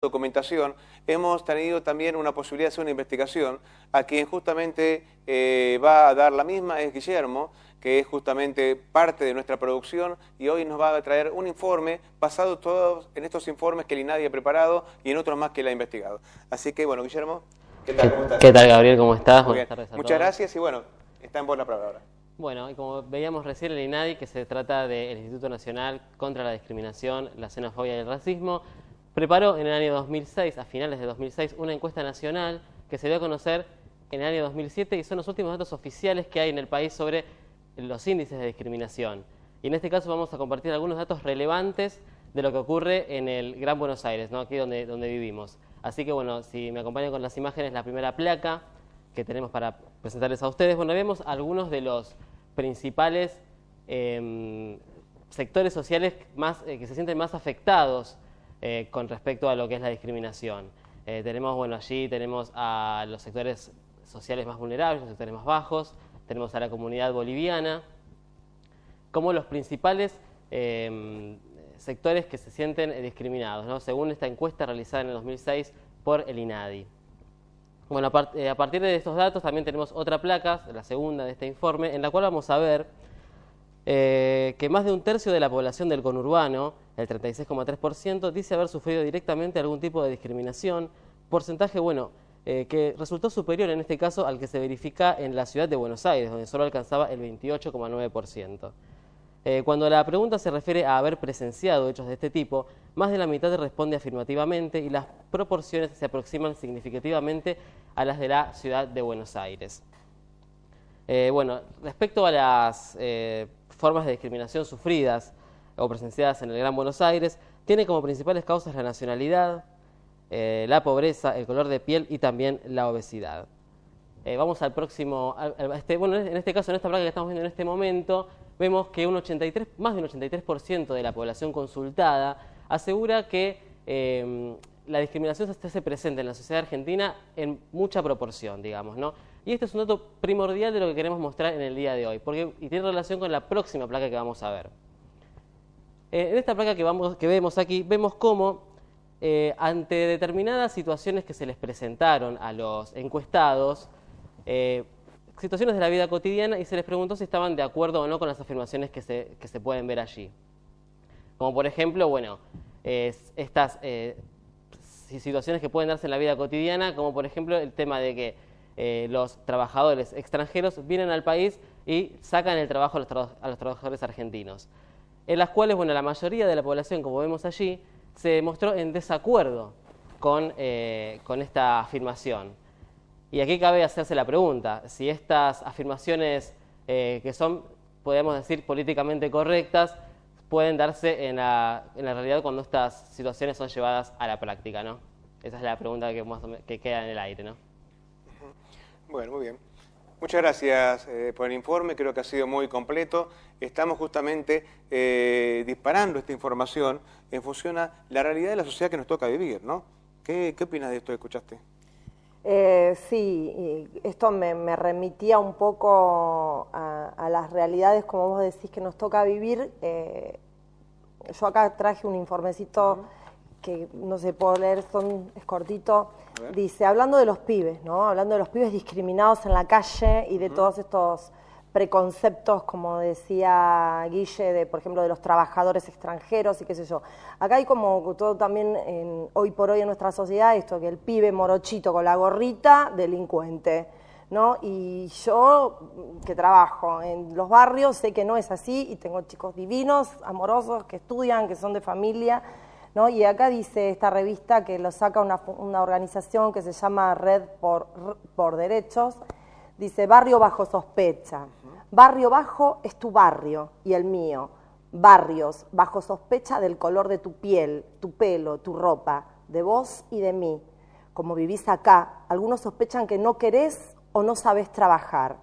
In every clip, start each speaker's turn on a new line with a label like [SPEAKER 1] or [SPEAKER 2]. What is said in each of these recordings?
[SPEAKER 1] documentación, hemos tenido también una posibilidad de hacer una investigación. A quien justamente va a dar la misma es Guillermo, que es justamente parte de nuestra producción, y hoy nos va a traer un informe basado todos en estos informes que el INADI ha preparado y en otros más que él ha investigado. Así que, bueno, Guillermo, ¿qué tal? ¿Cómo estás?
[SPEAKER 2] ¿Qué tal, Gabriel? ¿Cómo estás?
[SPEAKER 1] Buenas tardes a todos. Muchas gracias y bueno, está en vos la palabra ahora.
[SPEAKER 2] Bueno, y como veíamos recién, el INADI, que se trata del Instituto Nacional contra la Discriminación, la Xenofobia y el Racismo, preparó en el año 2006, a finales de 2006, una encuesta nacional que se dio a conocer en el año 2007 y son los últimos datos oficiales que hay en el país sobre los índices de discriminación. Y en este caso vamos a compartir algunos datos relevantes de lo que ocurre en el Gran Buenos Aires, ¿no? Aquí donde vivimos. Así que bueno, si me acompañan con las imágenes, la primera placa que tenemos para presentarles a ustedes, bueno, vemos algunos de los principales sectores sociales que se sienten más afectados con respecto a lo que es la discriminación. Tenemos, bueno, allí tenemos a los sectores sociales más vulnerables, los sectores más bajos, tenemos a la comunidad boliviana, como los principales sectores que se sienten discriminados, ¿no? Según esta encuesta realizada en el 2006 por el INADI. Bueno, a partir de estos datos también tenemos otra placa, la segunda de este informe, en la cual vamos a ver que más de un tercio de la población del conurbano, el 36,3%, dice haber sufrido directamente algún tipo de discriminación, porcentaje, bueno, que resultó superior en este caso al que se verifica en la ciudad de Buenos Aires, donde solo alcanzaba el 28,9%. Cuando la pregunta se refiere a haber presenciado hechos de este tipo, más de la mitad responde afirmativamente y las proporciones se aproximan significativamente a las de la ciudad de Buenos Aires. Bueno, respecto a las formas de discriminación sufridas o presenciadas en el Gran Buenos Aires, tiene como principales causas la nacionalidad, la pobreza, el color de piel y también la obesidad. Vamos al próximo, bueno, en este caso, en esta placa que estamos viendo en este momento, vemos que más de un 83% de la población consultada asegura que la discriminación se hace presente en la sociedad argentina en mucha proporción, digamos, ¿no? Y este es un dato primordial de lo que queremos mostrar en el día de hoy, y tiene relación con la próxima placa que vamos a ver. En esta placa que vemos aquí, vemos cómo ante determinadas situaciones que se les presentaron a los encuestados, situaciones de la vida cotidiana, y se les preguntó si estaban de acuerdo o no con las afirmaciones que se pueden ver allí. Como por ejemplo, bueno, estas situaciones que pueden darse en la vida cotidiana, como por ejemplo el tema de que los trabajadores extranjeros vienen al país y sacan el trabajo a los trabajadores argentinos, en las cuales, bueno, la mayoría de la población, como vemos allí, se mostró en desacuerdo con esta afirmación. Y aquí cabe hacerse la pregunta, si estas afirmaciones que son, podemos decir, políticamente correctas, pueden darse en la realidad cuando estas situaciones son llevadas a la práctica, ¿no? Esa es la pregunta que queda en el aire, ¿no?
[SPEAKER 1] Bueno, muy bien. Muchas gracias por el informe, creo que ha sido muy completo. Estamos justamente disparando esta información en función a la realidad de la sociedad que nos toca vivir, ¿no? ¿Qué opinas de esto que escuchaste?
[SPEAKER 3] Sí, esto me remitía un poco a las realidades, como vos decís, que nos toca vivir. Yo acá traje un informecito que no se puede leer, es cortito. Dice, hablando de los pibes, ¿no? Hablando de los pibes discriminados en la calle y de todos estos preconceptos, como decía Guille, por ejemplo, de los trabajadores extranjeros y qué sé yo. Acá hay como todo también, hoy por hoy en nuestra sociedad, esto que el pibe morochito con la gorrita, delincuente, ¿no? Y yo, que trabajo en los barrios, sé que no es así y tengo chicos divinos, amorosos, que estudian, que son de familia, ¿no? Y acá dice esta revista que lo saca una organización que se llama Red por Derechos, dice Barrio Bajo Sospecha. Barrio bajo es tu barrio y el mío. Barrios bajo sospecha del color de tu piel, tu pelo, tu ropa, de vos y de mí. Como vivís acá, algunos sospechan que no querés o no sabés trabajar.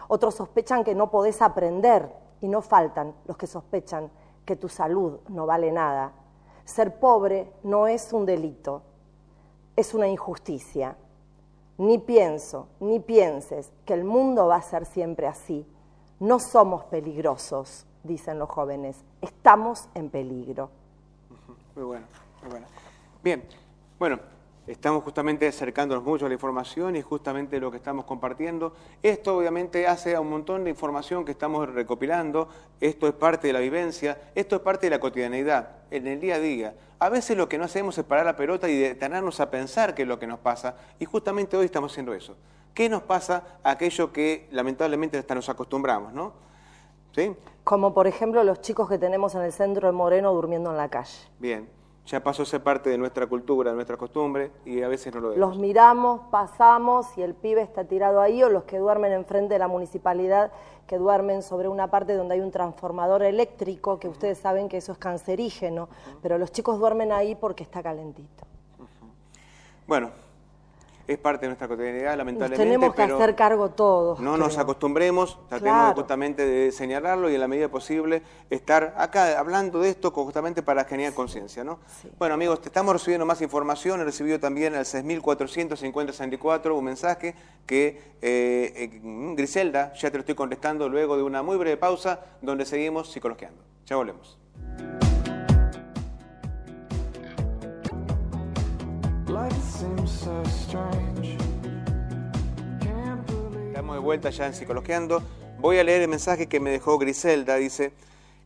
[SPEAKER 3] Otros sospechan que no podés aprender y no faltan los que sospechan que tu salud no vale nada. Ser pobre no es un delito, es una injusticia. Ni pienso, ni pienses que el mundo va a ser siempre así. No somos peligrosos, dicen los jóvenes, estamos en peligro.
[SPEAKER 1] Muy bueno, muy bueno. Bien, Bueno, estamos justamente acercándonos mucho a la información y justamente lo que estamos compartiendo. Esto obviamente hace a un montón de información que estamos recopilando. Esto es parte de la vivencia, esto es parte de la cotidianeidad, en el día a día. A veces lo que no hacemos es parar la pelota y detenernos a pensar qué es lo que nos pasa. Y justamente hoy estamos haciendo eso. ¿Qué nos pasa a aquello que lamentablemente hasta nos acostumbramos, ¿no? ¿Sí?
[SPEAKER 3] Como por ejemplo los chicos que tenemos en el centro de Moreno durmiendo en la calle.
[SPEAKER 1] Bien. Ya pasó a ser parte de nuestra cultura, de nuestra costumbre, y a veces no lo vemos.
[SPEAKER 3] Los miramos, pasamos y el pibe está tirado ahí, o los que duermen enfrente de la municipalidad, que duermen sobre una parte donde hay un transformador eléctrico, que ustedes saben que eso es cancerígeno, pero los chicos duermen ahí porque está calentito.
[SPEAKER 1] Bueno, es parte de nuestra cotidianidad, lamentablemente.
[SPEAKER 3] Nos tenemos que hacer cargo todos.
[SPEAKER 1] No nos acostumbremos, tratemos justamente de señalarlo y en la medida posible estar acá hablando de esto justamente para generar conciencia, ¿no? Sí. Bueno, amigos, estamos recibiendo más información. He recibido también al 6450-64 un mensaje que Griselda, ya te lo estoy contestando luego de una muy breve pausa donde seguimos psicologiando. Ya volvemos. Estamos de vuelta ya en Psicologiando. Voy a leer el mensaje que me dejó Griselda. Dice,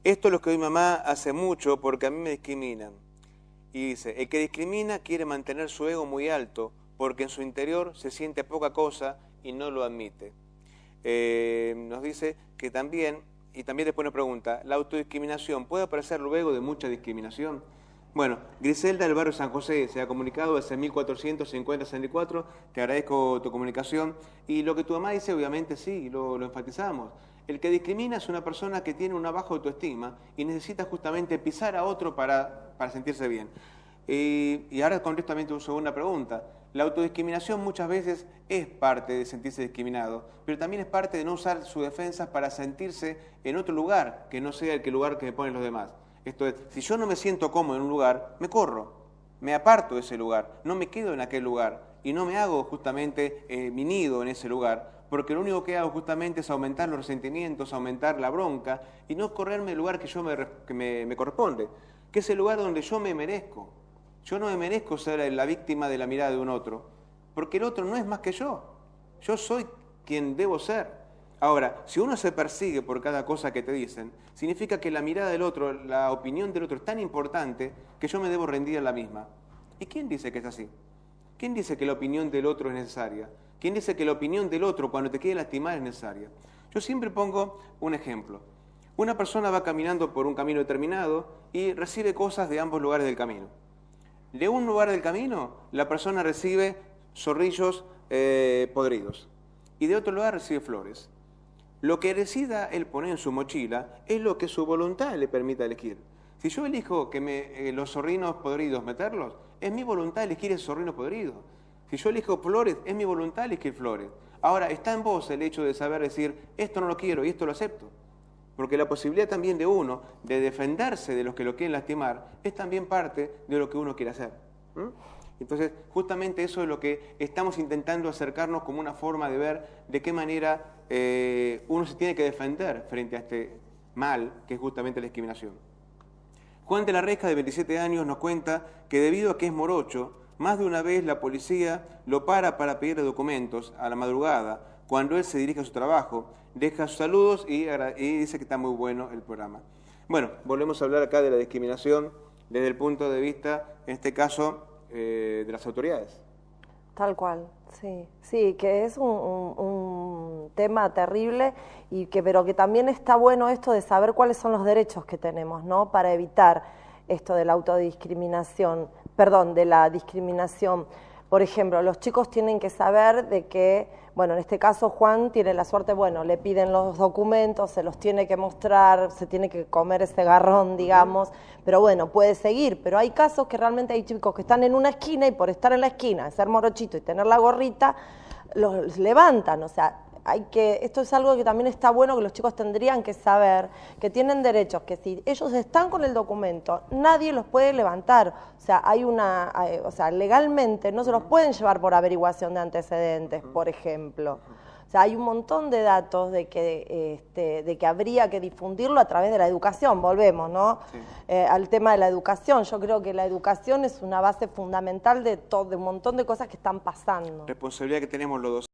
[SPEAKER 1] esto es lo que hoy mamá hace mucho porque a mí me discriminan. Y dice, el que discrimina quiere mantener su ego muy alto porque en su interior se siente poca cosa y no lo admite. Nos dice que también, y también después nos pregunta, ¿la autodiscriminación puede aparecer luego de mucha discriminación? Bueno, Griselda del barrio San José se ha comunicado desde 1450-64, te agradezco tu comunicación. Y lo que tu mamá dice, obviamente sí, lo enfatizamos. El que discrimina es una persona que tiene una baja autoestima y necesita justamente pisar a otro para sentirse bien. Y ahora contesto también tu segunda pregunta. La autodiscriminación muchas veces es parte de sentirse discriminado, pero también es parte de no usar sus defensas para sentirse en otro lugar, que no sea el lugar que me ponen los demás. Esto es, si yo no me siento cómodo en un lugar, me corro, me aparto de ese lugar, no me quedo en aquel lugar y no me hago justamente mi nido en ese lugar, porque lo único que hago justamente es aumentar los resentimientos, aumentar la bronca y no correrme el lugar que me corresponde, que es el lugar donde yo me merezco. Yo no me merezco ser la víctima de la mirada de un otro, porque el otro no es más que yo soy quien debo ser. Ahora, si uno se persigue por cada cosa que te dicen, significa que la mirada del otro, la opinión del otro es tan importante que yo me debo rendir a la misma. ¿Y quién dice que es así? ¿Quién dice que la opinión del otro es necesaria? ¿Quién dice que la opinión del otro cuando te quiere lastimar es necesaria? Yo siempre pongo un ejemplo. Una persona va caminando por un camino determinado y recibe cosas de ambos lugares del camino. De un lugar del camino, la persona recibe zorrillos podridos y de otro lugar recibe flores. Lo que decida él poner en su mochila es lo que su voluntad le permita elegir. Si yo elijo que los zorrinos podridos meterlos, es mi voluntad elegir esos zorrinos podridos. Si yo elijo flores, es mi voluntad elegir flores. Ahora, está en vos el hecho de saber decir, esto no lo quiero y esto lo acepto. Porque la posibilidad también de uno de defenderse de los que lo quieren lastimar es también parte de lo que uno quiere hacer. Entonces, justamente eso es lo que estamos intentando acercarnos como una forma de ver de qué manera uno se tiene que defender frente a este mal que es justamente la discriminación. Juan de la Reja, de 27 años, nos cuenta que debido a que es morocho, más de una vez la policía lo para pedirle documentos a la madrugada, cuando él se dirige a su trabajo, deja sus saludos y dice que está muy bueno el programa. Bueno, volvemos a hablar acá de la discriminación desde el punto de vista, en este caso, de las autoridades.
[SPEAKER 3] Tal cual, sí, que es un tema terrible pero que también está bueno esto de saber cuáles son los derechos que tenemos, ¿no? Para evitar esto de la autodiscriminación, de la discriminación. Por ejemplo, los chicos tienen que saber de que, bueno, en este caso Juan tiene la suerte, le piden los documentos, se los tiene que mostrar, se tiene que comer ese garrón, digamos, pero puede seguir. Pero hay casos que realmente hay chicos que están en una esquina y por estar en la esquina, ser morochito y tener la gorrita, los levantan, o sea, esto es algo que también está bueno, que los chicos tendrían que saber, que tienen derechos, que si ellos están con el documento, nadie los puede levantar. O sea, legalmente no se los pueden llevar por averiguación de antecedentes, por ejemplo. O sea, hay un montón de datos de que habría que difundirlo a través de la educación, volvemos, ¿no? Sí. Al tema de la educación. Yo creo que la educación es una base fundamental de un montón de cosas que están pasando.
[SPEAKER 1] Responsabilidad que tenemos los docentes.